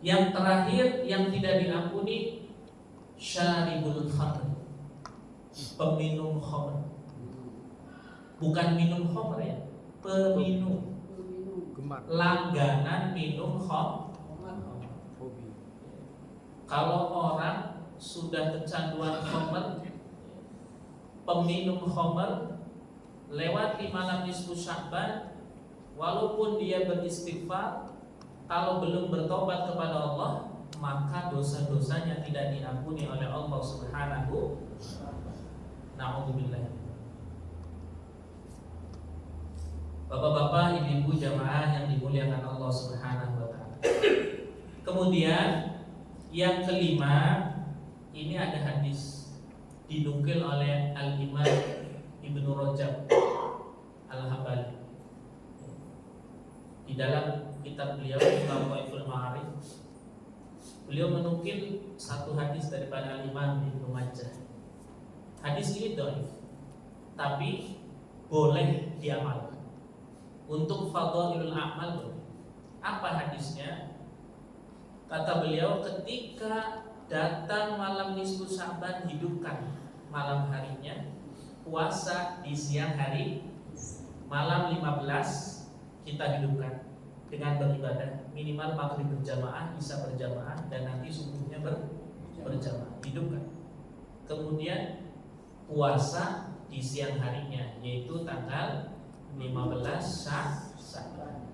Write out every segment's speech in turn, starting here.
Yang terakhir yang tidak diampuni syaribul khamr, peminum khamr. Bukan minum khamr ya, peminum. Langganan minum khamr. Kalau orang sudah kecanduan khamr, peminum khamr, lewati malam nisfu Sya'ban, walaupun dia beristighfar, kalau belum bertobat kepada Allah, maka dosa-dosanya tidak diampuni oleh Allah Subhanahu. Na'udzubillah. Bapak-bapak, ibu-ibu jamaah yang dimuliakan Allah Subhanahu wa taala. Kemudian yang kelima, ini ada hadis dinukil oleh Al-Imam Ibnu Rajab Al-Hambali di dalam kitab beliau Lataiful Ma'arif. Beliau menukil satu hadis daripada Al-Imam Ibnu Majah. Hadis ini dhaif, tapi boleh diamalkan untuk fadhailul a'mal boleh. Apa hadisnya? Kata beliau, ketika datang malam nisfu Sya'ban, hidupkan malam harinya, puasa di siang hari, malam 15 kita hidupkan dengan beribadah, minimal maghrib berjamaah, isya berjamaah, dan nanti subuhnya berjamaah, hidupkan. Kemudian puasa di siang harinya, yaitu tanggal 15 Sya'ban.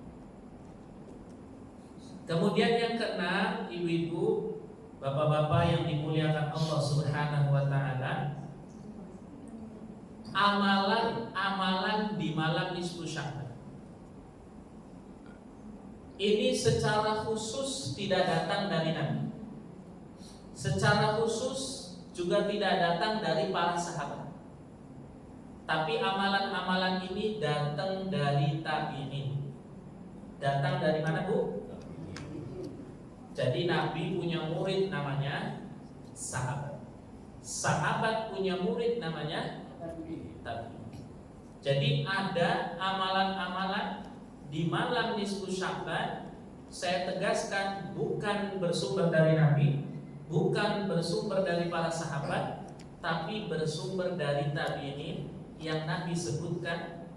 Kemudian yang keenam, ibu-ibu, bapak-bapak yang dimuliakan Allah Subhanahu wa taala, amalan-amalan di malam nisfu Sya'ban ini secara khusus tidak datang dari Nabi, secara khusus juga tidak datang dari para sahabat, tapi amalan-amalan ini datang dari tabi'in. Datang dari mana, Bu? Jadi Nabi punya murid namanya sahabat, sahabat punya murid namanya tabi'in. Jadi ada amalan-amalan di malam nisfu Sya'ban, saya tegaskan, bukan bersumber dari Nabi, bukan bersumber dari para sahabat, tapi bersumber dari tabi'in yang Nabi sebutkan.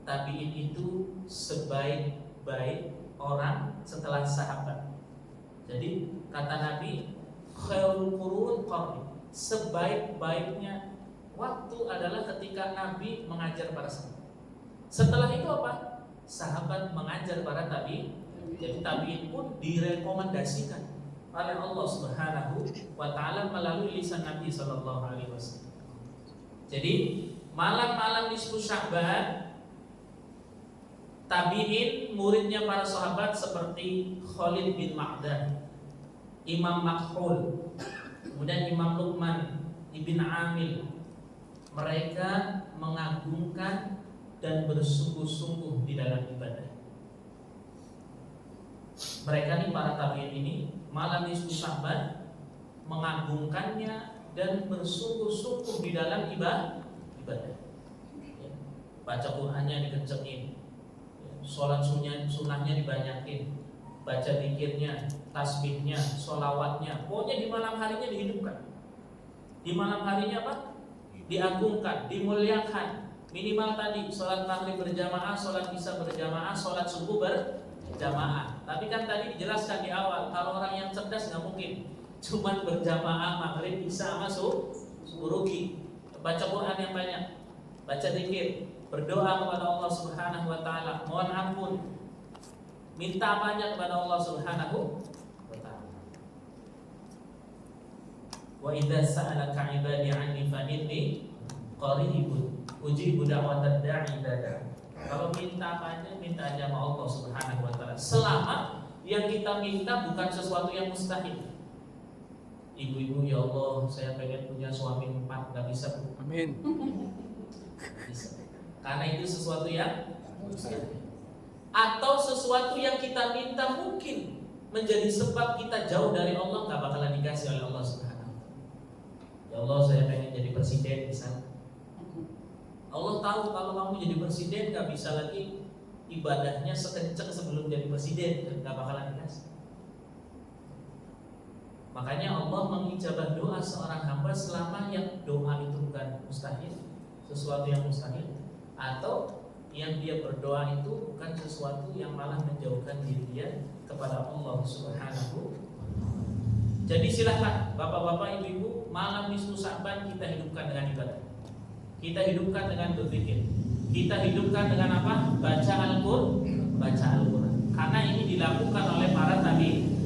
Tabi'in itu sebaik-baik orang setelah sahabat. Jadi kata Nabi, khairul qurun qarni, sebaik-baiknya waktu adalah ketika Nabi mengajar para sahabat. Setelah itu apa? Sahabat mengajar para tabi'in. Jadi tabi'in pun direkomendasikan oleh Allah Subhanahu wa taala melalui lisan Nabi sallallahu alaihi wasallam. Jadi malam-malam nisfu Sya'ban, tabi'in muridnya para sahabat seperti Khalid bin Ma'dan, Imam Makhul, kemudian Imam Luqman Ibn Amil, mereka mengagungkan dan bersungguh-sungguh di dalam ibadah. Mereka nih, para tabi'in ini, malam nisfu Sya'ban mengagungkannya dan bersungguh-sungguh di dalam ibadah. Baca Qur'annya dikencengin, sholat sunnahnya dibanyakin, baca zikirnya, tasbihnya, sholawatnya, pokoknya di malam harinya dihidupkan. Di malam harinya apa? Diagungkan, dimuliakan. Minimal tadi sholat maghrib berjamaah, sholat isya berjamaah, sholat subuh berjamaah. Tapi kan tadi dijelaskan di awal, kalau orang yang cerdas nggak mungkin cuman berjamaah maghrib isya sama subuh, rugi. Baca Quran yang banyak, baca zikir, berdoa kepada Allah Subhanahu wa taala, mohon ampun, minta banyak kepada Allah Subhanahu wa taala. Wa idza sa'alaka 'ibadi 'anni fa inni qaribun ujibu da'watad da'i idza da'a. Kalau minta apa aja, minta aja sama Allah Subhanahu wa taala, selama yang kita minta bukan sesuatu yang mustahil. Ibu-ibu, ya Allah, saya pengen punya suami 4, nggak bisa, Bu. Amin. Bisa. Karena itu sesuatu yang mustahil. Atau sesuatu yang kita minta mungkin menjadi sebab kita jauh dari Allah, nggak bakalan dikasih oleh Allah Subhanahu wa taala. Ya Allah, saya pengen jadi presiden misalnya. Allah tahu kalau kamu jadi presiden nggak bisa lagi ibadahnya sekencang sebelum jadi presiden, nggak bakalan dikasih. Makanya Allah mengijabah doa seorang hamba selama yang doa itu bukan mustahil, sesuatu yang mustahil, atau yang dia berdoa itu bukan sesuatu yang malah menjauhkan diri dia kepada Allah Subhanahu. Jadi silahkan bapak-bapak, ibu-ibu, malam nisfu Sya'ban kita hidupkan dengan ibadah. Kita hidupkan dengan berzikir. Kita hidupkan dengan apa? Baca Al-Qur'an. Karena ini dilakukan oleh para tabi'in.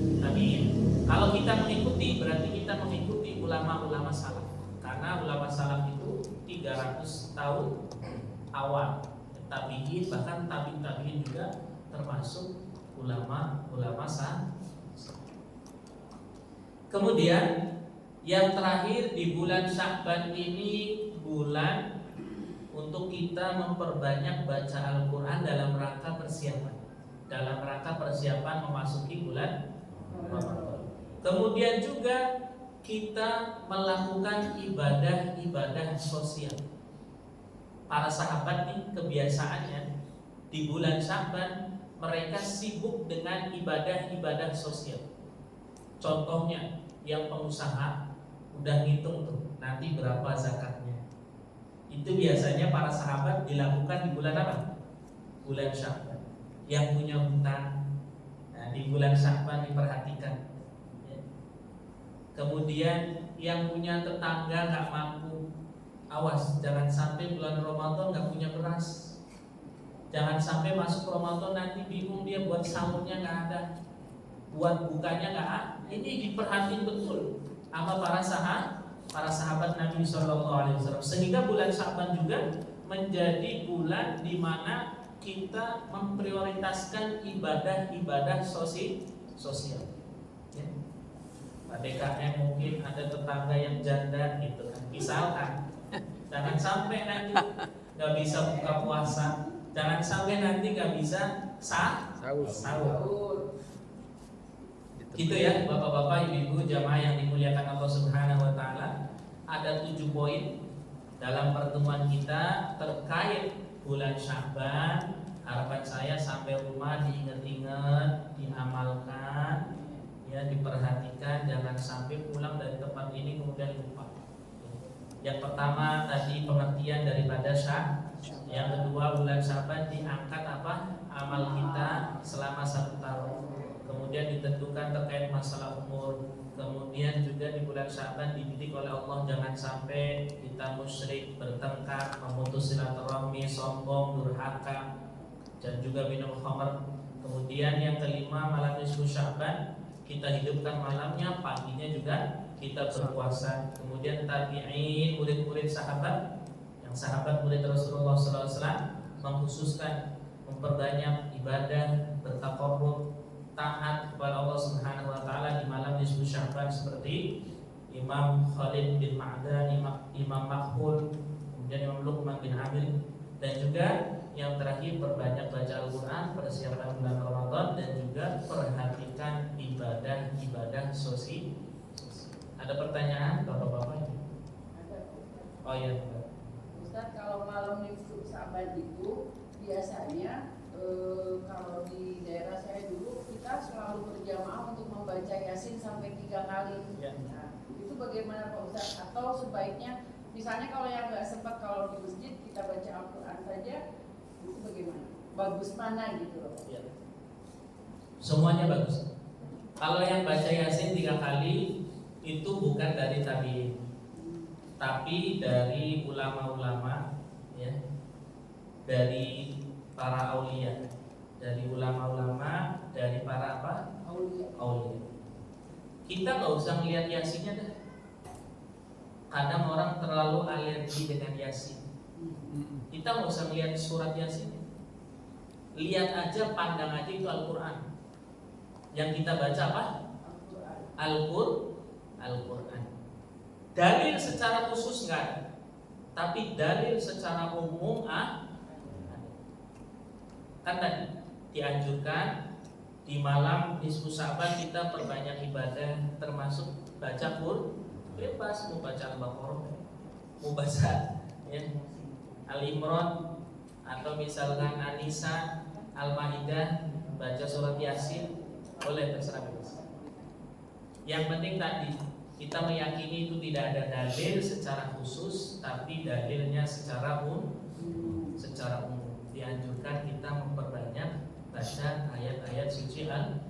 Kalau kita mengikuti, berarti kita mengikuti ulama-ulama salaf. Karena ulama salaf itu 300 tahun awal. Tabi'in, bahkan tabi'in juga termasuk ulama salaf. Kemudian yang terakhir di bulan Sya'ban ini bulan untuk kita memperbanyak baca Al-Quran dalam rangka persiapan memasuki bulan Ramadan. Kemudian juga kita melakukan ibadah sosial. Para sahabat nih kebiasaannya di bulan Sya'ban mereka sibuk dengan ibadah sosial. Contohnya yang pengusaha udah ngitung tuh nanti berapa zakatnya. Itu biasanya para sahabat dilakukan di bulan apa? Bulan Sya'ban. Yang punya hutang, nah, di bulan Sya'ban diperhatikan. Ya. Kemudian yang punya tetangga nggak mampu, awas jangan sampai bulan Ramadan nggak punya beras. Jangan sampai masuk Ramadan nanti bingung dia buat sahurnya nggak ada, buat bukanya nggak ada. Ini diperhatiin betul sama para sahabat Nabi SAW. Sehingga bulan Sya'ban juga menjadi bulan di mana kita memprioritaskan ibadah sosial. Ya. Pak DKM mungkin ada tetangga yang janda gitu kan. Misalkan, jangan sampai nanti nggak bisa buka puasa, jangan sampai nanti nggak bisa sahur. Gitu ya bapak-bapak, ibu-ibu, jamaah yang dimuliakan Allah Subhanahu wa taala. Ada 7 poin dalam pertemuan kita terkait bulan Sya'ban. Harapan saya sampai rumah diingat-ingat, diamalkan, ya, diperhatikan, jangan sampai pulang dari tempat ini kemudian lupa. Yang pertama tadi pengertian daripada Sya'ban. Yang kedua, bulan Sya'ban diangkat apa? Amal kita selama 1 tahun. Kemudian ditentukan terkait masalah umur. Kemudian juga di bulan Sya'ban dididik oleh Allah jangan sampai kita musyrik, bertengkar, memutus silaturahmi, sombong, durhaka, dan juga minum khamr. Kemudian yang kelima, malam nisfu Sya'ban kita hidupkan malamnya, paginya juga kita berpuasa. Kemudian tabi'in, murid-murid sahabat, yang sahabat murid Rasulullah SAW mengkhususkan memperbanyak ibadah, bertaqarrub, taat kepada Allah Subhanahu wa taala di malam nisfu Sya'ban seperti Imam Khalid bin Ma'dan, Imam Makhul, kemudian Imam Luqman bin Amir, dan juga yang terakhir perbanyak baca Al-Quran, persiapan bulan Ramadan, dan juga perhatikan ibadah sosial. Ada pertanyaan bapak-bapak? Oh iya. Ustaz, kalau malam nisfu Sya'ban itu biasanya kalau di daerah saya dulu kita selalu berjamaah untuk membaca Yasin sampai 3 kali. Ya. Nah, itu bagaimana Pak Ustaz? Atau sebaiknya misalnya kalau yang nggak sempat kalau di masjid kita baca Al-Quran saja, itu bagaimana? Bagus mana gitu loh? Ya. Semuanya bagus. Kalau yang baca Yasin 3 kali itu bukan dari tabi'in, tapi dari ulama-ulama, ya, dari para aulia, dari ulama-ulama, dari para apa? Aulia. Kita nggak usah melihat Yasinnya dah. Kadang orang terlalu alergi dengan Yasin. Kita nggak usah melihat surat Yasin. Lihat aja, pandang aja itu Al-Quran. Yang kita baca apa? Al-Quran. Dalil secara khusus nggak ada, tapi dalil secara umum kan tadi dianjurkan di malam nisfu Sya'ban kita perbanyak ibadah, termasuk baca Quran. Bebas mau baca Al-Baqarah, mau baca ya, Al-Imran, atau misalkan An-Nisa, Al-Maidah, baca surat Yasin, boleh, terserah bebas. Yang penting tadi kita meyakini itu tidak ada dalil secara khusus, tapi dalilnya secara umum. Dianjurkan kita memperbanyak baca ayat-ayat suci Al.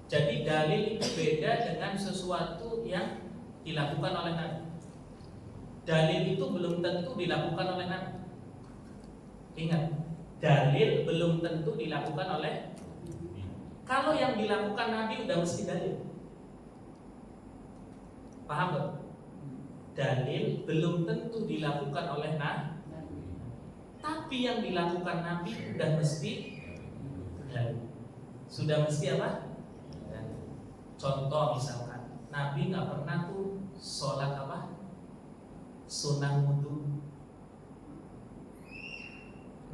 Jadi dalil itu beda dengan sesuatu yang dilakukan oleh Nabi. Dalil itu belum tentu dilakukan oleh Nabi. Ingat, dalil belum tentu dilakukan oleh. Kalau yang dilakukan Nabi udah mesti dalil. Paham gak? Dalil belum tentu dilakukan oleh Nabi. Tapi yang dilakukan Nabi udah mesti dalil. Sudah mesti apa? Dalil. Contoh misalkan, Nabi nggak pernah tuh sholat apa? Sunnah wudu.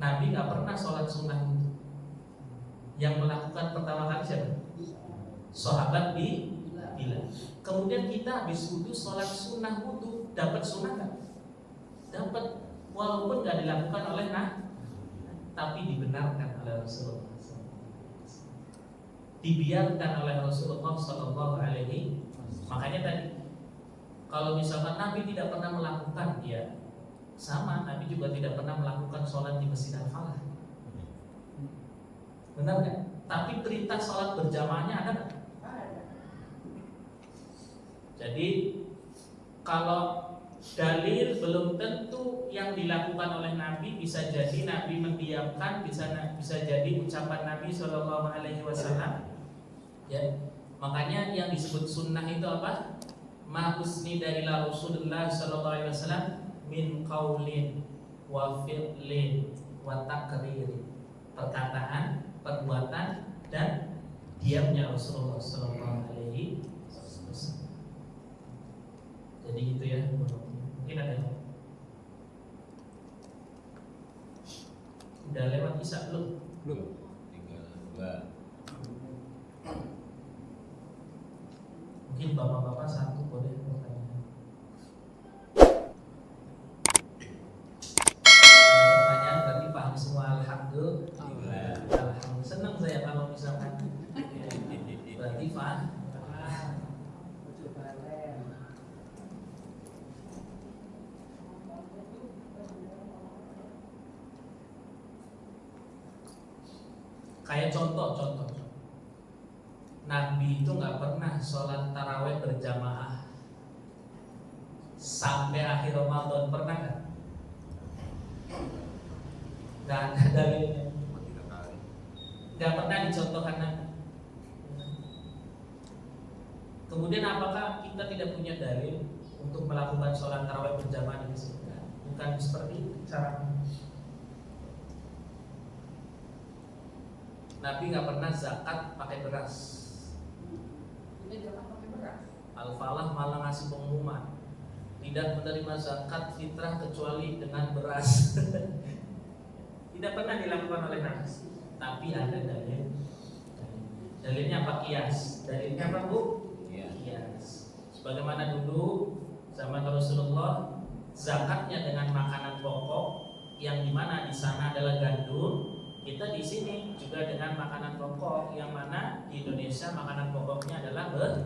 Nabi nggak pernah sholat sunnah wudu. Yang melakukan pertama kali siapa? Sahabat Bilal. Kemudian kita habis wudu sholat sunnah wudu, dapat sunnah nggak? Dapat, walaupun nggak dilakukan oleh Nabi, tapi dibenarkan oleh Rasulullah. Dibiarkan oleh Rasulullah Sallallahu Alaihi. Makanya tadi, kalau misalkan Nabi tidak pernah melakukan, ya sama, Nabi juga tidak pernah melakukan sholat di Masjid Al-Falah. Benar nggak? Tapi perintah sholat berjamaahnya ada nggak? Ada. Jadi kalau dalil belum tentu yang dilakukan oleh Nabi, bisa jadi Nabi mendiamkan, bisa jadi ucapan Nabi Shallallahu Alaihi Wasallam. Ya, makanya yang disebut sunnah itu apa? Ma usnida ila Rasulullah Shallallahu Alaihi Wasallam min qaulin wa fi'lin wa taqririn, perkataan, perbuatan, dan diamnya Rasulullah Sallallahu Alaihi Wasallam. Jadi gitu ya. Mungkin ada yang udah lewat Isya belum? Belum. Tinggal 2. Mungkin bapak-bapak satu boleh bertanya. Pertanyaan berarti paham semua. Alhamdulillah. Alhamdulillah. Senang saya kalau misalkan berarti paham. Kayak contoh, Nabi itu nggak pernah sholat taraweh berjamaah sampai akhir Ramadan, pernah nggak? Nggak ada dalilnya. Nggak pernah dicontohkan Nabi. Kemudian apakah kita tidak punya dalil untuk melakukan sholat taraweh berjamaah di masjid? Bukan seperti itu caranya. Nabi nggak pernah zakat pakai beras. Al-Falah malah ngasih pengumuman, tidak menerima zakat fitrah kecuali dengan beras. Tidak pernah dilakukan oleh Nabi. Tapi ada dalil. Dalilnya apa? Qiyas. Dalilnya apa, Bu? Qiyas. Sebagaimana dulu zaman Rasulullah, zakatnya dengan makanan pokok, yang dimana di sana adalah gandum. Kita di sini juga dengan makanan pokok, yang mana di Indonesia makanan pokoknya adalah beras.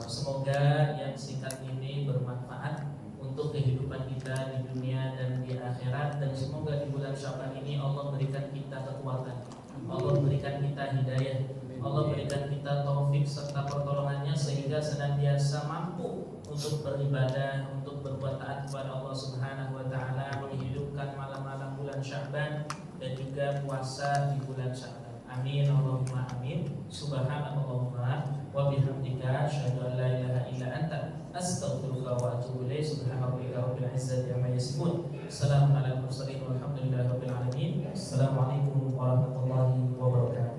Semoga yang singkat ini bermanfaat untuk kehidupan kita di dunia dan di akhirat, dan semoga di bulan Sya'ban ini Allah berikan kita kekuatan, Allah berikan kita hidayah, Allah berikan kita taufik serta pertolongannya, sehingga senantiasa mampu untuk beribadah, untuk berbuat taat kepada Allah Subhanahu wa taala, menghidupkan malam-malam bulan Sya'ban dan juga puasa di bulan Sya'ban. Amin Allahumma amin. Subhanallahumma wa bihamdika asyhadu an la ilaha illa anta astaghfiruka wa atubu ilaik. Subhana rabbika rabbil izzati amma yasifun. Assalamu ala mursalin walhamdulillahi rabbil alamin. Assalamualaikum warahmatullahi wabarakatuh.